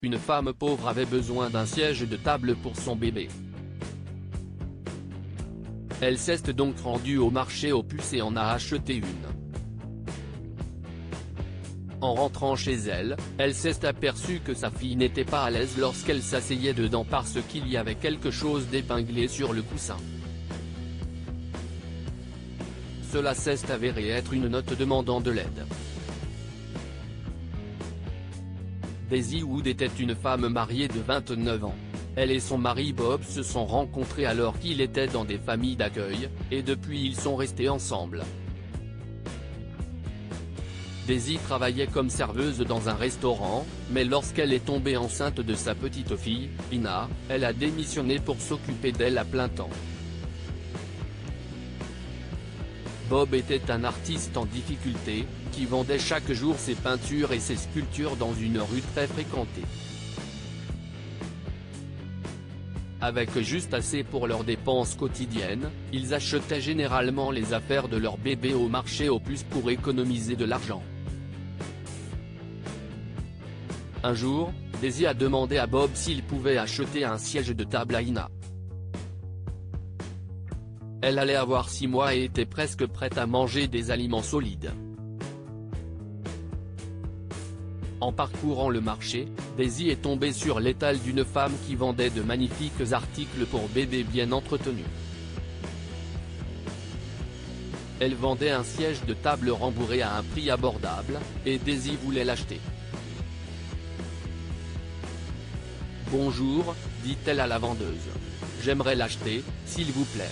une femme pauvre avait besoin d'un siège de table pour son bébé. Elle s'est donc rendue au marché aux puces et en a acheté une. En rentrant chez elle, elle s'est aperçue que sa fille n'était pas à l'aise lorsqu'elle s'asseyait dedans parce qu'il y avait quelque chose d'épinglé sur le coussin. Cela s'est avéré être une note demandant de l'aide. Daisy Wood était une femme mariée de 29 ans. Elle et son mari Bob se sont rencontrés alors qu'il était dans des familles d'accueil, et depuis ils sont restés ensemble. Daisy travaillait comme serveuse dans un restaurant, mais lorsqu'elle est tombée enceinte de sa petite fille, Ina, elle a démissionné pour s'occuper d'elle à plein temps. Bob était un artiste en difficulté, qui vendait chaque jour ses peintures et ses sculptures dans une rue très fréquentée. Avec juste assez pour leurs dépenses quotidiennes, ils achetaient généralement les affaires de leur bébé au marché aux puces pour économiser de l'argent. Un jour, Daisy a demandé à Bob s'il pouvait acheter un siège de table à Ina. Elle allait avoir 6 mois et était presque prête à manger des aliments solides. En parcourant le marché, Daisy est tombée sur l'étal d'une femme qui vendait de magnifiques articles pour bébés bien entretenus. Elle vendait un siège de table rembourré à un prix abordable, et Daisy voulait l'acheter. « Bonjour, dit-elle à la vendeuse. J'aimerais l'acheter, s'il vous plaît. »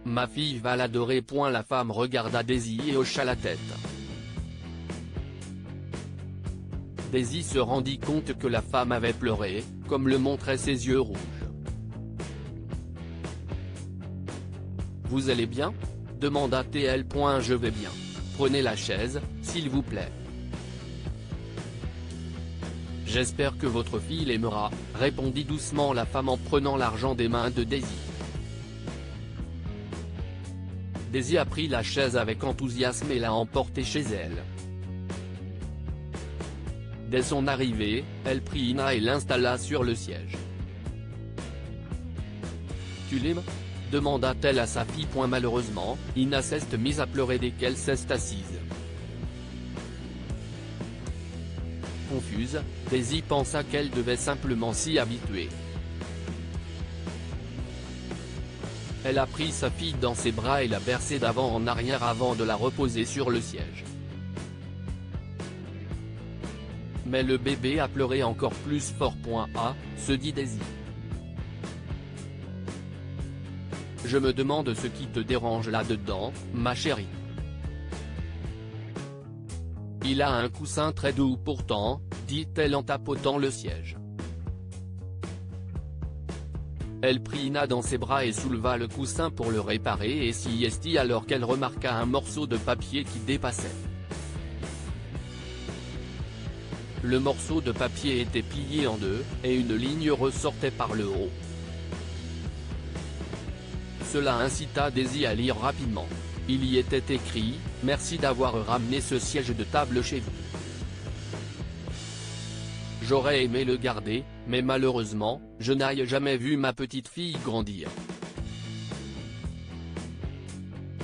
« Ma fille va l'adorer. » La femme regarda Daisy et hocha la tête. Daisy se rendit compte que la femme avait pleuré, comme le montraient ses yeux rouges. « Vous allez bien ? demanda-t-elle. « Je vais bien. Prenez la chaise, s'il vous plaît. »« J'espère que votre fille l'aimera, » répondit doucement la femme en prenant l'argent des mains de Daisy. Daisy a pris la chaise avec enthousiasme et l'a emportée chez elle. Dès son arrivée, elle prit Ina et l'installa sur le siège. « Tu l'aimes ? demanda-t-elle à sa fille. Malheureusement, Ina s'est mise à pleurer dès qu'elle s'est assise. Confuse, Daisy pensa qu'elle devait simplement s'y habituer. Elle a pris sa fille dans ses bras et l'a bercée d'avant en arrière avant de la reposer sur le siège. Mais le bébé a pleuré encore plus fort. Se dit Daisy. Je me demande ce qui te dérange là-dedans, ma chérie. Il a un coussin très doux pourtant, dit-elle en tapotant le siège. Elle prit Ina dans ses bras et souleva le coussin pour le réparer et s'y estit alors qu'elle remarqua un morceau de papier qui dépassait. Le morceau de papier était plié en deux, et une ligne ressortait par le haut. Cela incita Daisy à lire rapidement. Il y était écrit « Merci d'avoir ramené ce siège de table chez vous. J'aurais aimé le garder, mais malheureusement, je n'ai jamais vu ma petite fille grandir.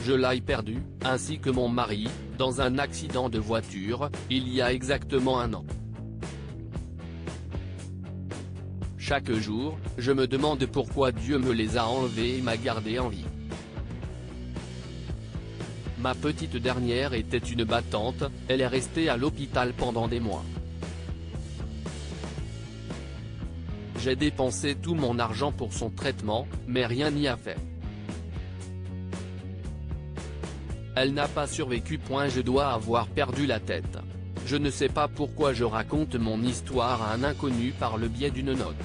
Je l'ai perdue, ainsi que mon mari, dans un accident de voiture, il y a exactement 1 an. Chaque jour, je me demande pourquoi Dieu me les a enlevés et m'a gardé en vie. Ma petite dernière était une battante, elle est restée à l'hôpital pendant des mois. J'ai dépensé tout mon argent pour son traitement, mais rien n'y a fait. Elle n'a pas survécu. Je dois avoir perdu la tête. Je ne sais pas pourquoi je raconte mon histoire à un inconnu par le biais d'une note.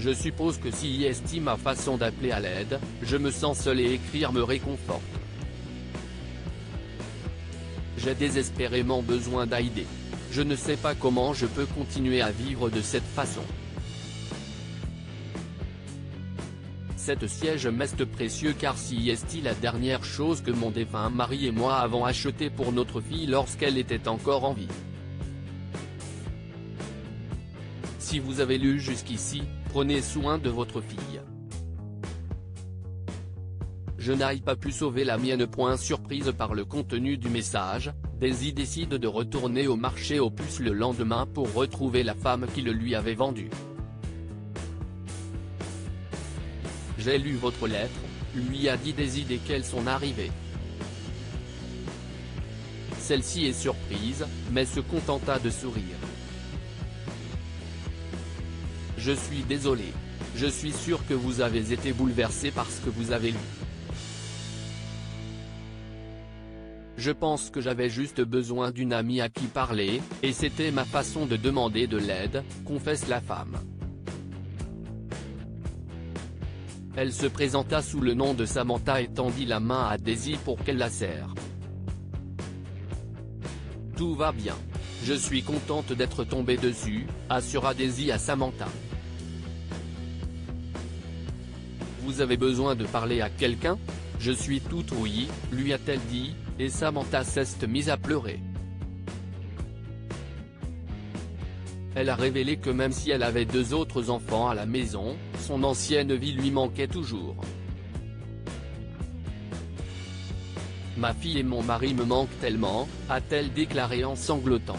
Je suppose que si est ma façon d'appeler à l'aide, je me sens seul et écrire me réconforte. J'ai désespérément besoin d'aide. Je ne sais pas comment je peux continuer à vivre de cette façon. Cette siège m'est précieux car si est la dernière chose que mon défunt mari et moi avons acheté pour notre fille lorsqu'elle était encore en vie. Si vous avez lu jusqu'ici, prenez soin de votre fille. Je n'aille pas pu sauver la mienne. Surprise par le contenu du message, Daisy décide de retourner au marché aux puces le lendemain pour retrouver la femme qui le lui avait vendu. J'ai lu votre lettre, lui a dit Daisy dès qu'elles sont arrivées. Celle-ci est surprise, mais se contenta de sourire. Je suis désolé. Je suis sûr que vous avez été bouleversé par ce que vous avez lu. Je pense que j'avais juste besoin d'une amie à qui parler, et c'était ma façon de demander de l'aide, confesse la femme. Elle se présenta sous le nom de Samantha et tendit la main à Daisy pour qu'elle la serre. Tout va bien. Je suis contente d'être tombée dessus, assura Daisy à Samantha. Vous avez besoin de parler à quelqu'un? Je suis toute ouïe, lui a-t-elle dit, et Samantha s'est mise à pleurer. Elle a révélé que même si elle avait 2 autres enfants à la maison, son ancienne vie lui manquait toujours. Ma fille et mon mari me manquent tellement, a-t-elle déclaré en sanglotant.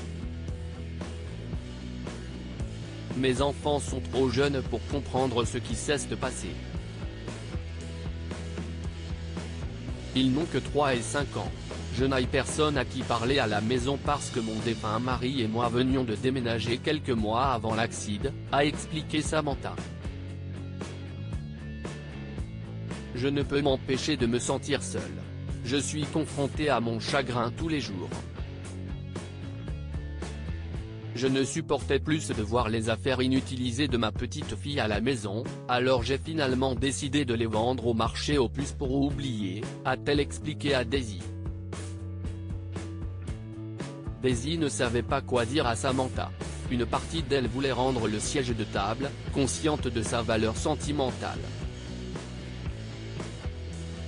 Mes enfants sont trop jeunes pour comprendre ce qui s'est passé. Ils n'ont que 3 et 5 ans. Je n'ai personne à qui parler à la maison parce que mon défunt mari et moi venions de déménager quelques mois avant l'accident, a expliqué Samantha. Je ne peux m'empêcher de me sentir seule. Je suis confrontée à mon chagrin tous les jours. Je ne supportais plus de voir les affaires inutilisées de ma petite fille à la maison, alors j'ai finalement décidé de les vendre au marché aux puces pour oublier, a-t-elle expliqué à Daisy. Daisy ne savait pas quoi dire à Samantha. Une partie d'elle voulait rendre le siège de table, consciente de sa valeur sentimentale.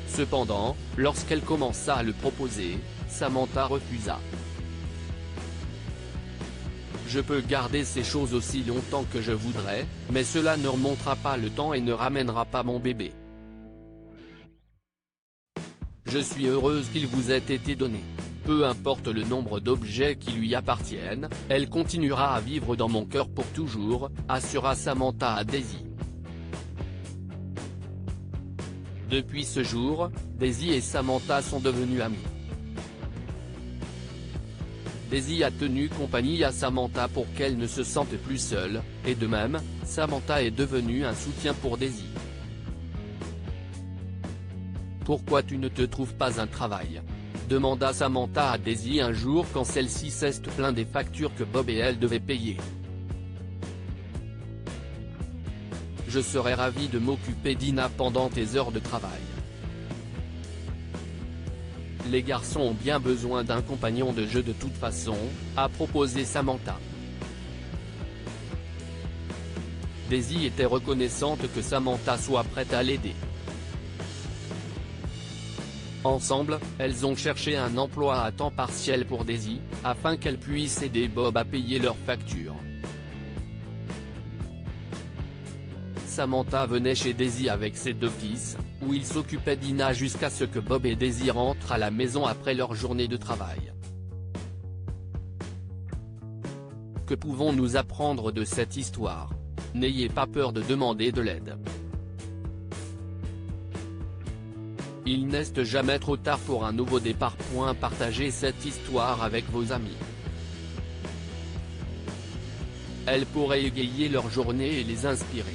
Cependant, lorsqu'elle commença à le proposer, Samantha refusa. Je peux garder ces choses aussi longtemps que je voudrais, mais cela ne remontera pas le temps et ne ramènera pas mon bébé. Je suis heureuse qu'il vous ait été donné. Peu importe le nombre d'objets qui lui appartiennent, elle continuera à vivre dans mon cœur pour toujours, assura Samantha à Daisy. Depuis ce jour, Daisy et Samantha sont devenues amies. Daisy a tenu compagnie à Samantha pour qu'elle ne se sente plus seule, et de même, Samantha est devenue un soutien pour Daisy. Pourquoi tu ne te trouves pas un travail ? Demanda Samantha à Daisy un jour quand celle-ci s'est plaint des factures que Bob et elle devaient payer. Je serais ravie de m'occuper d'Ina pendant tes heures de travail. Les garçons ont bien besoin d'un compagnon de jeu de toute façon, a proposé Samantha. Daisy était reconnaissante que Samantha soit prête à l'aider. Ensemble, elles ont cherché un emploi à temps partiel pour Daisy, afin qu'elle puisse aider Bob à payer leurs factures. Samantha venait chez Daisy avec ses 2 fils, où ils s'occupaient d'Ina jusqu'à ce que Bob et Daisy rentrent à la maison après leur journée de travail. Que pouvons-nous apprendre de cette histoire? N'ayez pas peur de demander de l'aide. Il n'est jamais trop tard pour un nouveau départ. Partagez cette histoire avec vos amis. Elle pourrait égayer leur journée et les inspirer.